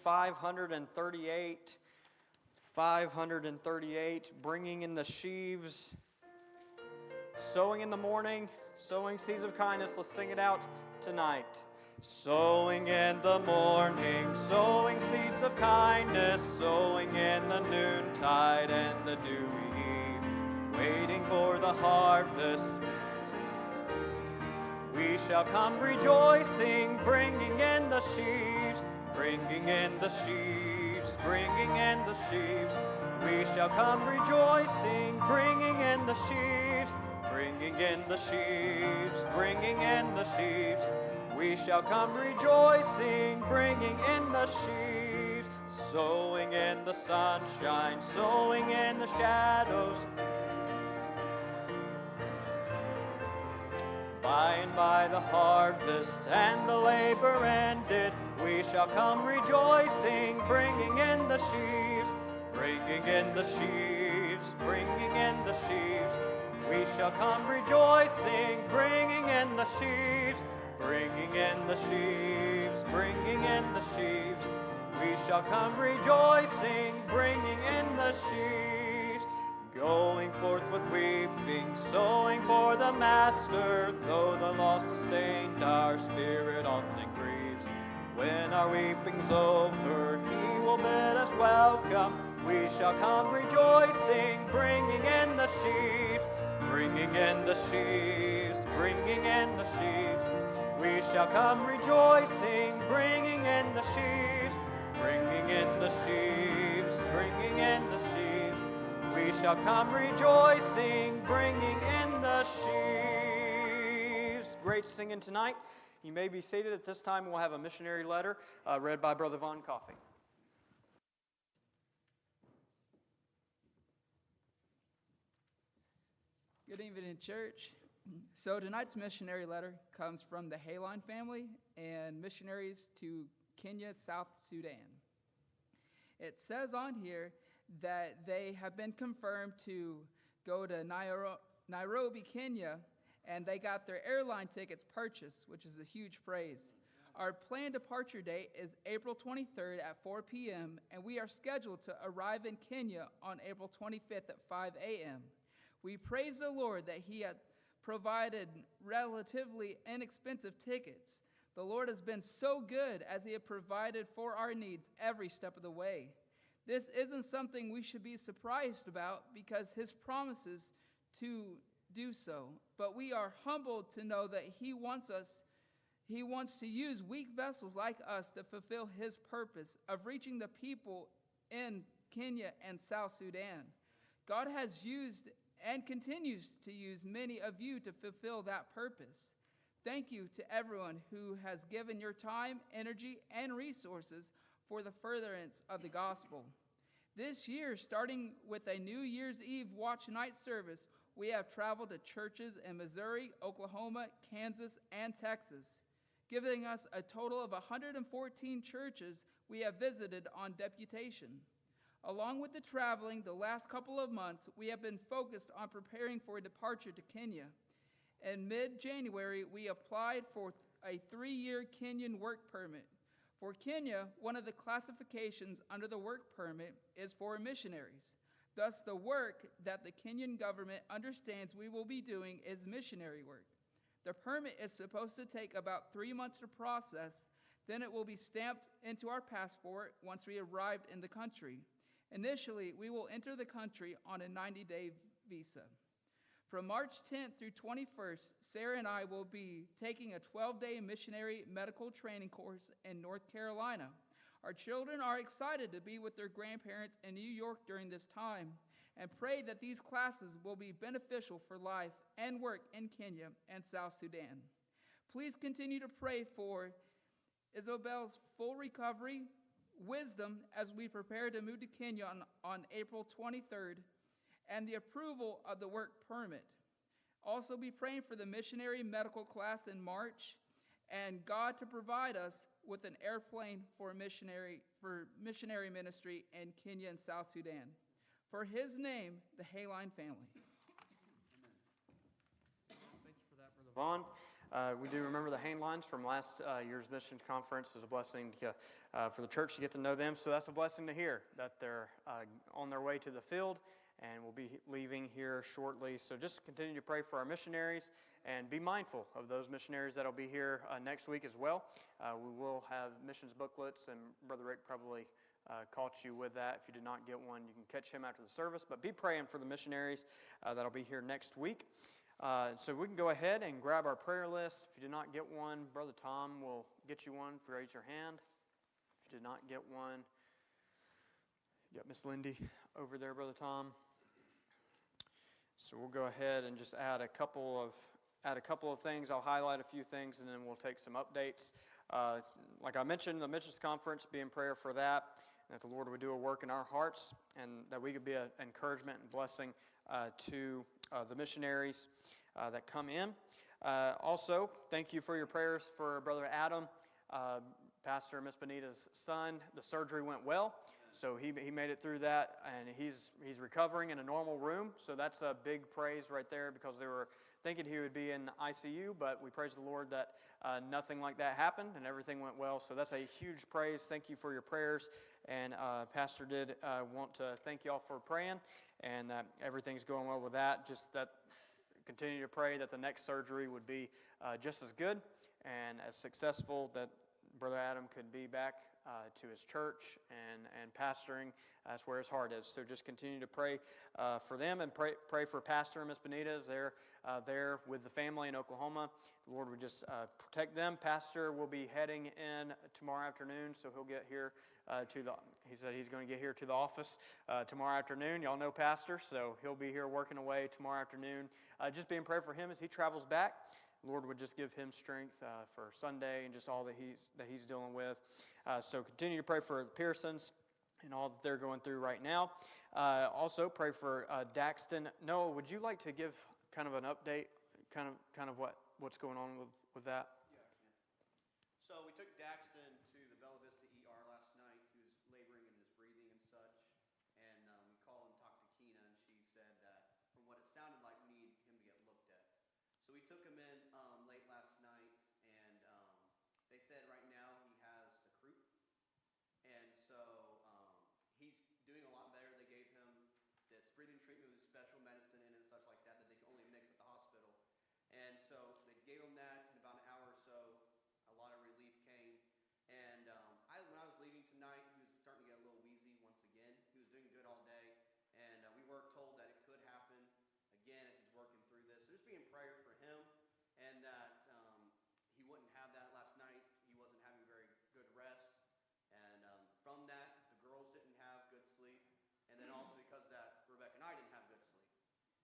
538, bringing in the sheaves, sowing in the morning, sowing seeds of kindness. Let's sing it out tonight. Sowing in the morning, sowing seeds of kindness, sowing in the noontide and the dewy eve, waiting for the harvest. We shall come rejoicing, bringing in the sheaves, bringing in the sheaves, bringing in the sheaves. We shall come rejoicing, bringing in the sheaves, bringing in the sheaves, bringing in the sheaves. We shall come rejoicing, bringing in the sheaves, sowing in the sunshine, sowing in the shadows. By and by the harvest and the labor ended, we shall come rejoicing, bringing in the sheaves, bringing in the sheaves, bringing in the sheaves. We shall come rejoicing, bringing in the sheaves, bringing in the sheaves, bringing in the sheaves. We shall come rejoicing, bringing in the sheaves. Going forth with weeping, sowing for the Master, though the loss sustained our spirit often grieves. When our weeping's over, He will bid us welcome. We shall come rejoicing, bringing in the sheaves, bringing in the sheaves, bringing in the sheaves. We shall come rejoicing, bringing in the sheaves, bringing in the sheaves, bringing in the sheaves. We shall come rejoicing, bringing in the sheaves. Great singing tonight. You may be seated. At this time, we'll have a missionary letter read by Brother Von Coffey. Good evening, church. So tonight's missionary letter comes from the Hayline family and missionaries to Kenya, South Sudan. It says on here that they have been confirmed to go to Nairobi, Kenya, and they got their airline tickets purchased, which is a huge praise. Our planned departure date is April 23rd at 4 p.m., and we are scheduled to arrive in Kenya on April 25th at 5 a.m. We praise the Lord that He had provided relatively inexpensive tickets. The Lord has been so good as He had provided for our needs every step of the way. This isn't something we should be surprised about because His promises to do so. But we are humbled to know that He wants to use weak vessels like us to fulfill His purpose of reaching the people in Kenya and South Sudan. God has used and continues to use many of you to fulfill that purpose. Thank you to everyone who has given your time, energy, and resources for the furtherance of the gospel. This year, starting with a New Year's Eve watch night service, we have traveled to churches in Missouri, Oklahoma, Kansas, and Texas, giving us a total of 114 churches we have visited on deputation. Along with the traveling, the last couple of months, we have been focused on preparing for a departure to Kenya. In mid-January, we applied for a 3-year Kenyan work permit. For Kenya, one of the classifications under the work permit is for missionaries. Thus, the work that the Kenyan government understands we will be doing is missionary work. The permit is supposed to take about 3 months to process, then it will be stamped into our passport once we arrive in the country. Initially, we will enter the country on a 90-day visa. From March 10th through 21st, Sarah and I will be taking a 12-day missionary medical training course in North Carolina. Our children are excited to be with their grandparents in New York during this time and pray that these classes will be beneficial for life and work in Kenya and South Sudan. Please continue to pray for Isabel's full recovery, wisdom as we prepare to move to Kenya on April 23rd, and the approval of the work permit. Also be praying for the missionary medical class in March, and God to provide us with an airplane for missionary ministry in Kenya and South Sudan. For His name, the Hayline family. Thank you for that, Brother Vaughn. We do remember the Hain lines from last year's mission conference. It was a blessing for the church to get to know them. So that's a blessing to hear that they're on their way to the field and will be leaving here shortly. So just continue to pray for our missionaries and be mindful of those missionaries that will be here next week as well. We will have missions booklets, and Brother Rick probably caught you with that. If you did not get one, you can catch him after the service. But be praying for the missionaries that'll be here next week. So we can go ahead and grab our prayer list. If you did not get one, Brother Tom will get you one if you raise your hand. If you did not get one, you got Miss Lindy over there, Brother Tom. So we'll go ahead and just add a couple of things. I'll highlight a few things, and then we'll take some updates. Like I mentioned, the missions conference, be in prayer for that, and that the Lord would do a work in our hearts, and that we could be an encouragement and blessing to the missionaries that come in. Also, thank you for your prayers for Brother Adam, Pastor Miss Benita's son. The surgery went well, so he made it through that, and he's recovering in a normal room. So that's a big praise right there, because they were thinking he would be in ICU, but we praise the Lord that nothing like that happened and everything went well. So that's a huge praise. Thank you for your prayers. And Pastor did want to thank you all for praying, and that everything's going well with that. Just that continue to pray that the next surgery would be just as good and as successful, that Brother Adam could be back to his church and pastoring. That's where his heart is. So just continue to pray for them, and pray for Pastor and Miss Benita as they're there with the family in Oklahoma. The Lord would just protect them. Pastor will be heading in tomorrow afternoon, so he'll get here he said he's going to get here to the office tomorrow afternoon. Y'all know Pastor, so he'll be here working away tomorrow afternoon. Just be in prayer for him as he travels back. The Lord would just give him strength for Sunday and just all that he's dealing with. So continue to pray for the Pearsons and all that they're going through right now. Also pray for Daxton. Noah, would you like to give kind of an update, kind of what's going on with that? Yeah, I can. So we took Daxton to the Bella Vista ER last night. He was laboring in his breathing and such. And we called and talked to Keena, and she said that from what it sounded like, we need him to get looked at. So we took him in late last night, and they said right now he has a croup. And so he's doing a lot better. They gave him this breathing treatment with special medicine in it and such like that they can only mix at the hospital. And so they gave him that. In about an hour or so, a lot of relief came. And when I was leaving tonight, he was starting to get a little wheezy once again. He was doing good all day. And we were told that it could happen again as he's working through this. So just be in prayer for him, and that he wouldn't have that last night. He wasn't having very good rest. And from that, the girls didn't have good sleep. And then also because that, Rebecca and I didn't have good sleep.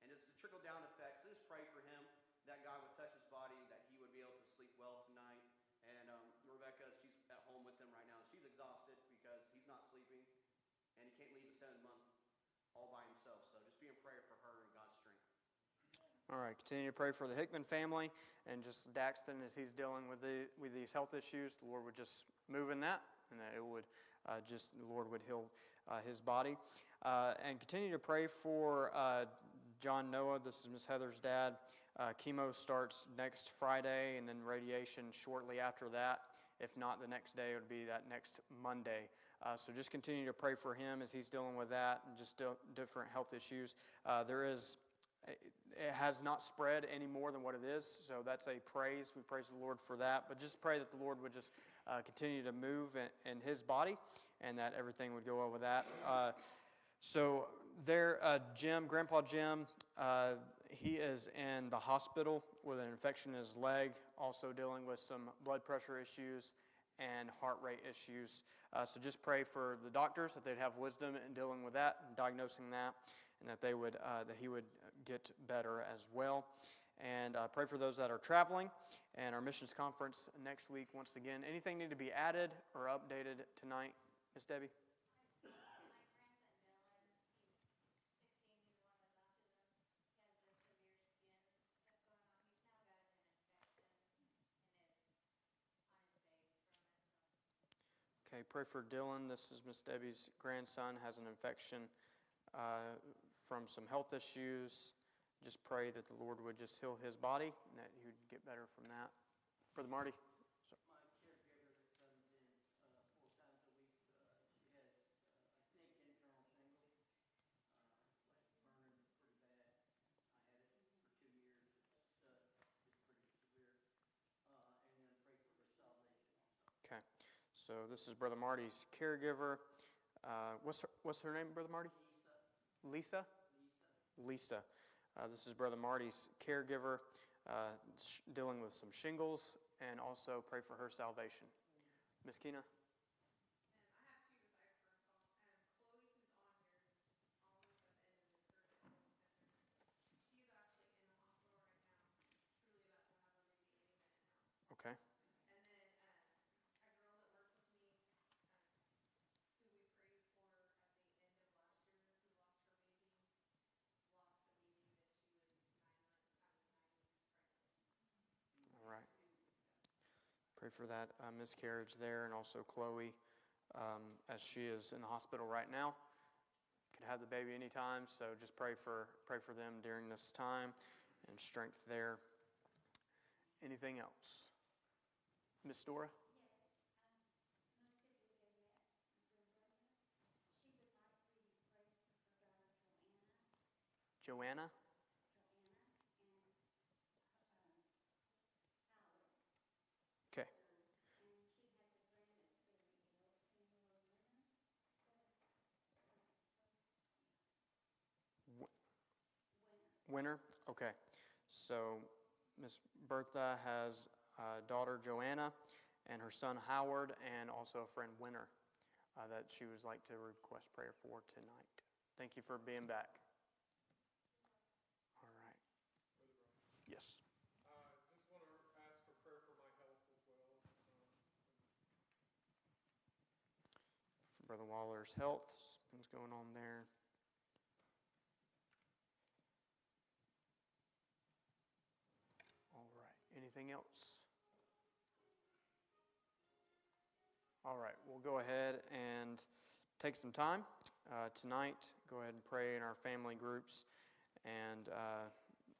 And it's a trickle-down effect. So just pray for him, that God would touch his body, that he would be able to sleep well tonight. And Rebecca, she's at home with him right now. She's exhausted because he's not sleeping, and he can't leave a 7-month all by himself. So just be in prayer for her and God's strength. All right, continue to pray for the Hickman family and just Daxton as he's dealing with these health issues. The Lord would just move in that, and that it would the Lord would heal his body. And continue to pray for John Noah. This is Miss Heather's dad. Chemo starts next Friday, and then radiation shortly after that. If not the next day, it would be that next Monday. So just continue to pray for him as he's dealing with that and just different health issues. It has not spread any more than what it is, so that's a praise. We praise the Lord for that. But just pray that the Lord would just continue to move in his body, and that everything would go well with that. So there, Grandpa Jim, he is in the hospital with an infection in his leg, also dealing with some blood pressure issues and heart rate issues. So just pray for the doctors that they'd have wisdom in dealing with that and diagnosing that, and that he would get better as well. And pray for those that are traveling and our missions conference next week. Once again, anything need to be added or updated tonight, Miss Debbie? My grandson Dylan, he's 16, he's the one with autism. He has the severe skin stuff going on. He's now got an infection on his face from it. So. Okay, pray for Dylan. This is Miss Debbie's grandson, has an infection from some health issues. just pray that the Lord would just heal his body and that he would get better from that. Brother Marty? Sorry. My caregiver that comes in 4 times a week, she has, I think, internal shingles. It's burning pretty bad. I had it for 2 years. It's pretty severe. And then pray for her salvation also. Okay. So this is Brother Marty's caregiver. What's her name, Brother Marty? Lisa. Lisa. This is Brother Marty's caregiver, dealing with some shingles, and also pray for her salvation. Miss Keena? I have 2 besides for a call. Chloe, who's on here, is almost at the end of this urgent health center. She's actually in the hospital right now, truly about to have her baby any minute now. Okay. And then a girl that works with me, who we prayed for at the end of last year, who lost her baby, lost the baby that she was 9 weeks pregnant. All right. Pray for that miscarriage there, and also Chloe, as she is in the hospital right now. Could have the baby anytime, so just pray for them during this time and strength there. Anything else? Miss Dora? Yes, most of you have met your brother. She would like for you to pray for her daughter Joanna? Joanna and Howard. Okay. And she has a friend that's very ill, Seymour Winner. Winter? Okay. So Miss Bertha has daughter Joanna and her son Howard, and also a friend Winter that she would like to request prayer for tonight. Thank you for being back. All right. Yes. Just want to ask for prayer for my health as well. For Brother Waller's health, something's going on there. All right. Anything else? All right. We'll go ahead and take some time tonight. Go ahead and pray in our family groups, and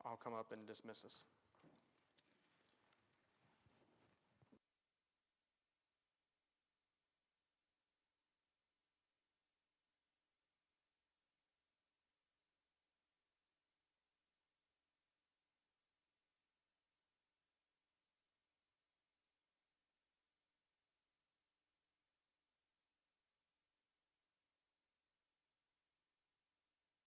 I'll come up and dismiss us.